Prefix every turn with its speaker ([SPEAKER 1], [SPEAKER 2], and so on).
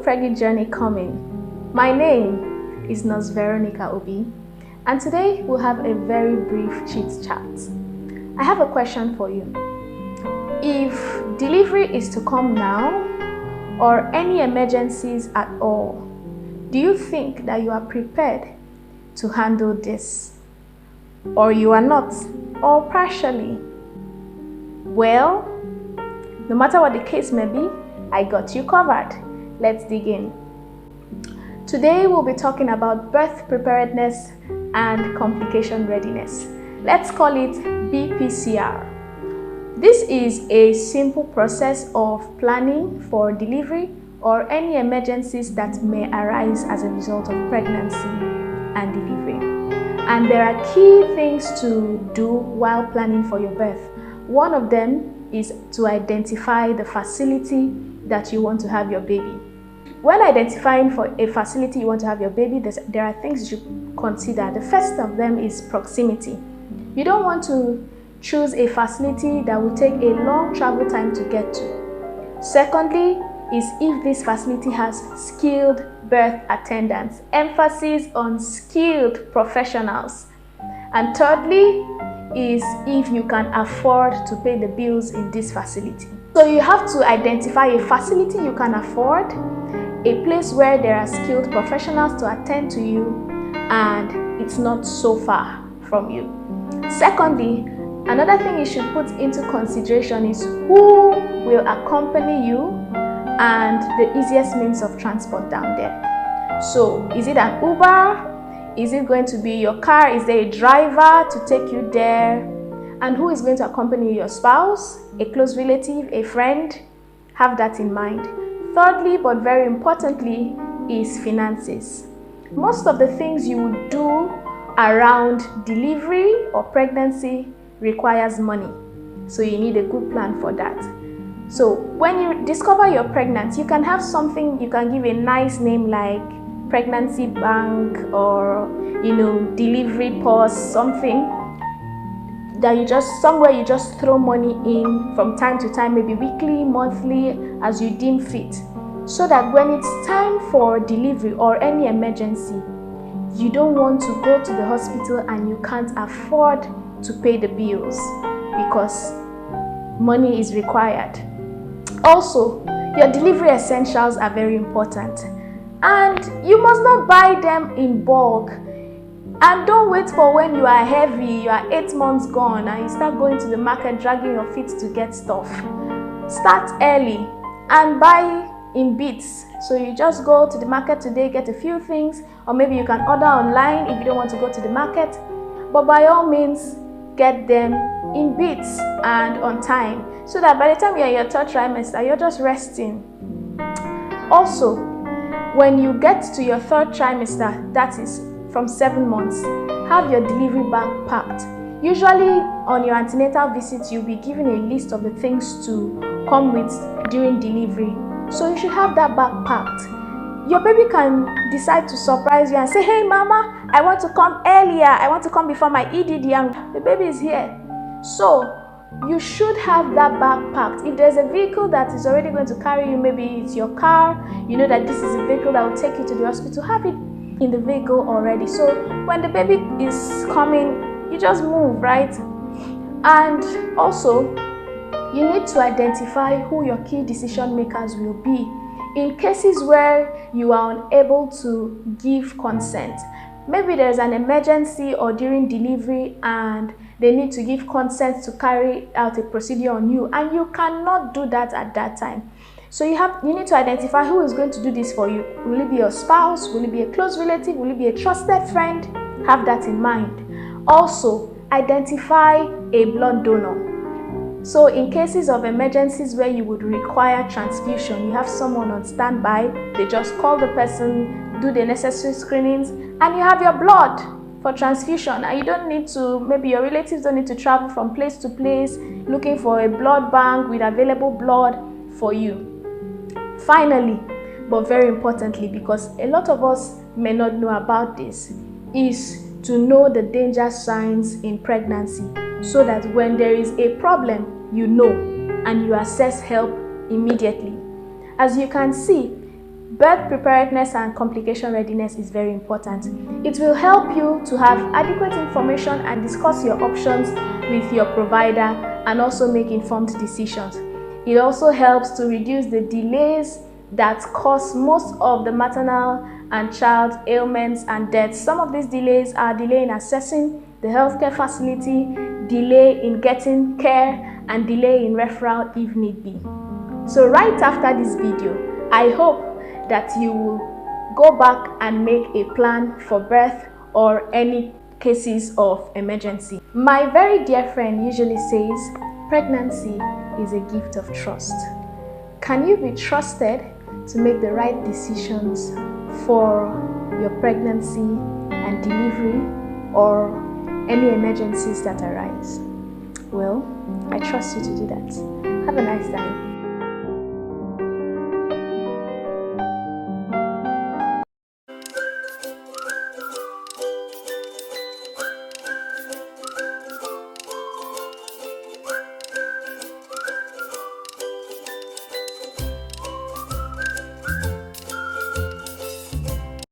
[SPEAKER 1] Preggy Journey coming. My name is Nurse Veronica Obi, and today we'll have a very brief chit chat. I have a question for you. If delivery is to come now, or any emergencies at all, do you think that you are prepared to handle this? Or you are not, or partially? Well, no matter what the case may be, I got you covered. Let's dig in. Today we'll be talking about birth preparedness and complication readiness. Let's call it BPCR. This is a simple process of planning for delivery or any emergencies that may arise as a result of pregnancy and delivery. And there are key things to do while planning for your birth. One of them is to identify the facility that you want to have your baby. When identifying for a facility you want to have your baby, there are things you should consider. The first of them is proximity. You don't want to choose a facility that will take a long travel time to get to. Secondly is if this facility has skilled birth attendants. Emphasis on skilled professionals. And thirdly is if you can afford to pay the bills in this facility. So you have to identify a facility you can afford, a place where there are skilled professionals to attend to you, and it's not so far from you. Secondly, another thing you should put into consideration is who will accompany you and the easiest means of transport down there. So is it an Uber? Is it going to be your car? Is there a driver to take you there? And who is going to accompany your spouse, a close relative, a friend? Have that in mind. Thirdly, but very importantly, is finances. Most of the things you would do around delivery or pregnancy requires money. So you need a good plan for that. So when you discover you're pregnant, you can have something, you can give a nice name like pregnancy bank or delivery pause, something that somewhere you just throw money in from time to time, maybe weekly, monthly, as you deem fit, so that when it's time for delivery or any emergency, you don't want to go to the hospital and you can't afford to pay the bills because money is required. Also, your delivery essentials are very important. And you must not buy them in bulk. And don't wait for when you are heavy, you are 8 months gone, and you start going to the market dragging your feet to get stuff. Start early and buy in bits. So you just go to the market today, get a few things, or maybe you can order online if you don't want to go to the market. But by all means, get them in bits and on time, so that by the time you're in your third trimester, you're just resting. Also, when you get to your third trimester, that is from 7 months, have your delivery bag packed. Usually on your antenatal visits, you'll be given a list of the things to come with during delivery. So you should have that bag packed. Your baby can decide to surprise you and say, "Hey mama, I want to come earlier. I want to come before my EDD," and the baby is here. So you should have that bag packed. If there's a vehicle that is already going to carry you, maybe it's your car, you know that this is a vehicle that will take you to the hospital, have it in the vehicle already. So when the baby is coming, you just move, right? And also, you need to identify who your key decision makers will be in cases where you are unable to give consent. Maybe there's an emergency or during delivery and they need to give consent to carry out a procedure on you, and you cannot do that at that time. So you need to identify who is going to do this for you. Will it be your spouse? Will it be a close relative? Will it be a trusted friend? Have that in mind. Also, identify a blood donor. So in cases of emergencies where you would require transfusion, you have someone on standby. They just call the person, do the necessary screenings, and you have your blood for transfusion. And you don't need to, maybe your relatives don't need to travel from place to place looking for a blood bank with available blood for you. Finally, but very importantly, because a lot of us may not know about this, is to know the danger signs in pregnancy, so that when there is a problem, you know and you access help immediately. As you can see, Birth preparedness and complication readiness is very important. It will help you to have adequate information and discuss your options with your provider and also make informed decisions. It also helps to reduce the delays that cause most of the maternal and child ailments and deaths. Some of these delays are delay in accessing the healthcare facility, delay in getting care, and delay in referral if need be. So right after this video, I hope that you will go back and make a plan for birth or any cases of emergency. My very dear friend usually says, pregnancy is a gift of trust. Can you be trusted to make the right decisions for your pregnancy and delivery or any emergencies that arise? Well, I trust you to do that. Have a nice time.